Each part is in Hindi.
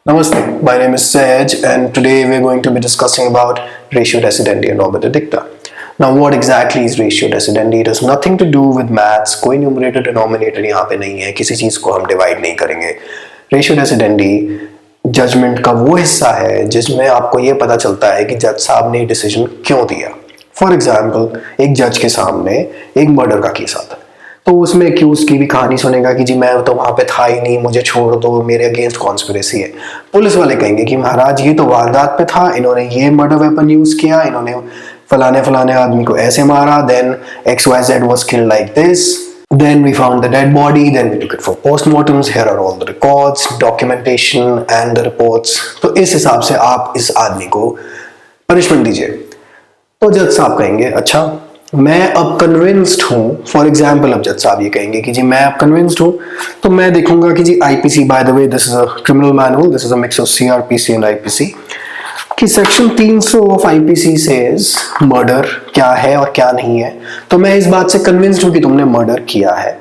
Namaste, my name is Sej and today we're going to be discussing about Ratio Decidendi and Obiter Dicta. Now what exactly is Ratio Decidendi? It has nothing to do with maths, कोई numerator denominator यहाँ पे नहीं है, किसी चीज़ को हम divide नहीं करेंगे. Ratio Decidendi जजमेंट का वो हिस्सा है जिसमें आपको ये पता चलता है कि जज साहब ने डिसीजन क्यों दिया. फॉर एग्जाम्पल, एक जज के सामने एक मर्डर का केस आता है तो उसमें एक्यूज की भी कहानी सुनेगा कि जी मैं तो वहां पे था ही नहीं, मुझे छोड़ दो, मेरे अगेंस्ट कॉन्स्पिरेसी है. पुलिस वाले कहेंगे कि महाराज ये तो वारदात पे था, इन्होंने ये मर्डर वेपन यूज किया, इन्होंने फलाने फलाने आदमी को ऐसे मारा, then XYZ was killed like this, then we found the dead body, then we took it for postmortems, here are all the records, documentation and the reports. तो इस हिसाब से आप इस आदमी को पनिशमेंट दीजिए. तो जज साहब कहेंगे अच्छा मैं अब कन्विंस्ड हूँ. फॉर एग्जाम्पल अब जज साहब ये कहेंगे कि जी मैं अब कन्विंस्ड हूँ तो मैं देखूंगा कि जी IPC, by the way this is a criminal manual, this is a mix of CRPC and IPC, कि section 300 of IPC says murder क्या है और क्या नहीं है. तो मैं इस बात से कन्विंस्ड हूँ कि तुमने मर्डर किया है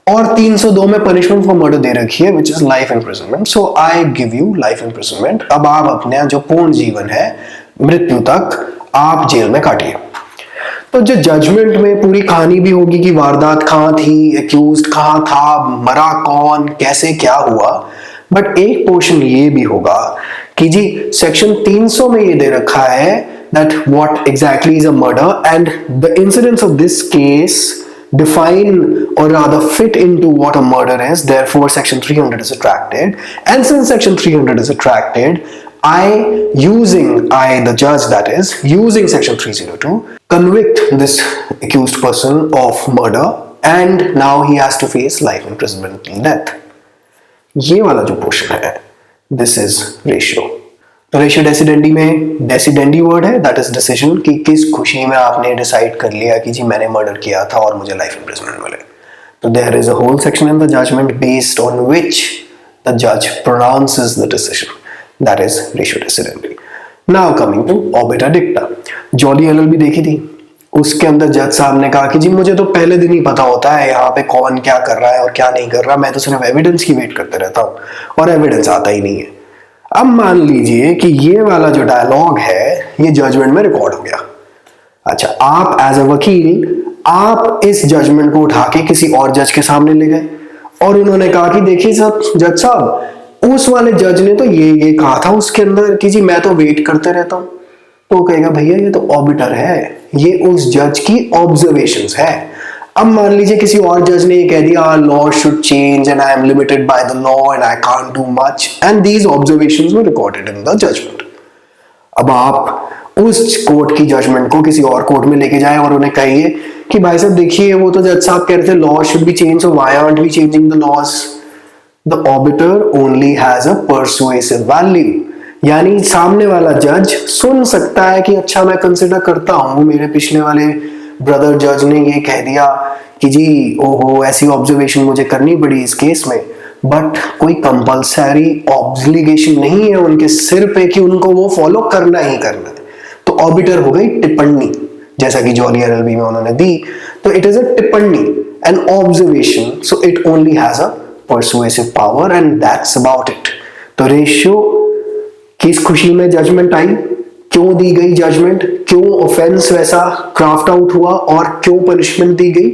और 302 में पनिशमेंट फॉर मर्डर दे रखी है which is life imprisonment. So I give you life imprisonment. अब आप अपने जो पूर्ण जीवन है मृत्यु तक आप जेल में काटिए. तो जो जजमेंट में पूरी कहानी भी होगी कि वारदात कहाँ थी, एक्यूज्ड कहाँ था, मरा कौन, कैसे क्या हुआ. बट एक पोर्शन ये भी होगा कि जी सेक्शन 300 में ये दे रखा है that what exactly is a murder and the incidents of this case define or rather fit into what a murder is. Therefore section 300 is attracted, and since section 300 is attracted, I the judge that is using section 302 convict this accused person of murder and now he has to face life imprisonment till death. ये वाला जो पोर्शन है this is ratio. तो रेशियो डेसिडेंडी में डेसिडेंडी वर्ड है, दैट इज डिसीजन, कि किस खुशी में आपने डिसाइड कर लिया कि जी मैंने मर्डर किया था और मुझे लाइफ इम्प्रिजनमेंट मिले. तो there is a whole section in the judgment based on which the जज pronounces the decision, that is ratio decidendi. Now coming to obiter dicta. Jolly LLB देखी थी, उसके अंदर जज साहब ने कहा कि जी मुझे तो पहले दिन ही पता होता है यहाँ पे कौन क्या कर रहा है और क्या नहीं कर रहा, मैं तो सिर्फ एविडेंस की वेट करते रहता हूँ और एविडेंस आता ही नहीं है. अब मान लीजिए कि ये वाला जो डायलॉग है ये जजमेंट में रिकॉर्ड हो गया. अच्छा, आप एज अ वकील आप इस जजमेंट को उठा के किसी और जज के सामने ले गए और उन्होंने कहा कि देखिए सब जज साहब उस वाले जज ने तो ये कहा था उसके अंदर कि जी मैं तो वेट करते रहता हूं. तो कहेगा भैया ये तो ऑबिटर है, ये उस जज की ऑब्जर्वेशंस है. अब मान लीजिए किसी और जज ने ये कह दिया law should change and I am limited by the law and I can't do much and these observations were recorded in the judgement. अब आप उस कोर्ट की जजमेंट को किसी और कोर्ट में लेके जाए और उन्हें कहिए कि भाई साहब देखिए वो तो जज साहब कह रहे थे law should be change, so why aren't we changing the laws. The obiter only has a persuasive value, यानी सामने वाला जज सुन सकता है कि अच्छा मैं कंसिडर करता हूं मेरे पिछले वाले ब्रदर जज ने ये कह दिया कि जी ओहो ऐसी ऑब्जर्वेशन मुझे करनी पड़ी इस केस में, बट कोई कंपल्सरी ऑब्लिगेशन नहीं है उनके सिर पे कि उनको वो फॉलो करना ही करना है. तो ऑबिटर हो गई टिप्पणी, जैसा कि जॉली LLB में उन्होंने दी. तो इट इज अ टिप्पणी, an observation, so it only has a persuasive power and that's about it. तो रेशियो किस खुशी में जजमेंट आई, क्यों दी गई जजमेंट, क्यों ऑफेंस वैसा क्राफ्ट आउट हुआ और क्यों पनिशमेंट दी गई,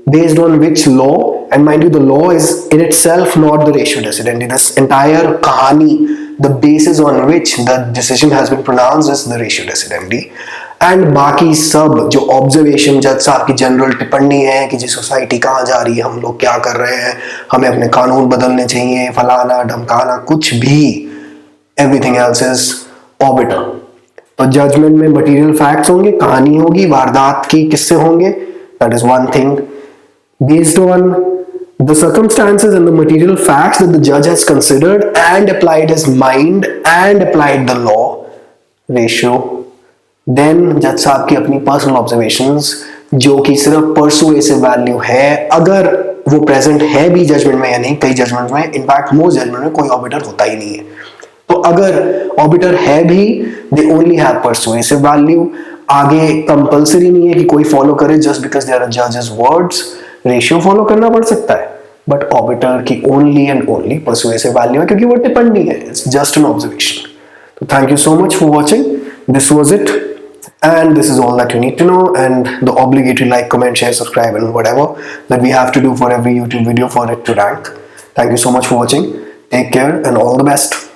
based on which law. And mind you the law is in itself not the ratio decidendi. This entire कहानी, the basis on which the decision has been pronounced is the ratio decidendi. And बाकी सब जो ऑब्जर्वेशन जज साहब की जनरल टिप्पणी है कि जी सोसाइटी कहाँ जा रही है, हम लोग क्या कर रहे हैं, हमें अपने कानून बदलने चाहिए, फलाना ढमकाना, कुछ भी, एवरीथिंग एल्स इज ऑबिटर. तो जजमेंट में मटेरियल फैक्ट्स होंगे, कहानी होगी, वारदात की किस्से होंगे, that is one thing. Based on the circumstances and the material facts that the जज has considered and applied his mind and applied the law, ratio. Then जज साहब की अपनी पर्सनल ऑब्जर्वेशंस जो कि सिर्फ परसुएसिव वैल्यू है, अगर वो प्रेजेंट है भी जजमेंट में या नहीं. कई जजमेंट में, इनफैक्ट मोस्ट जजमेंट में कोई ऑबिटर होता ही नहीं है. तो अगर ऑबिटर है भी, they only have persuasive value. आगे कंपल्सरी नहीं है कि कोई फॉलो करे जस्ट बिकॉज देयर आर जजेस वर्ड्स. रेशियो फॉलो करना पड़ सकता है, बट ऑबिटर की only and only persuasive value है क्योंकि वो टिप्पणी है, इट्स जस्ट एन ऑब्जर्वेशन. तो thank you so much for watching. This was it, and this is all that you need to know, and the obligatory like, comment, share, subscribe and whatever that we have to do for every YouTube video for it to rank. Thank you so much for watching. Take care and all the best.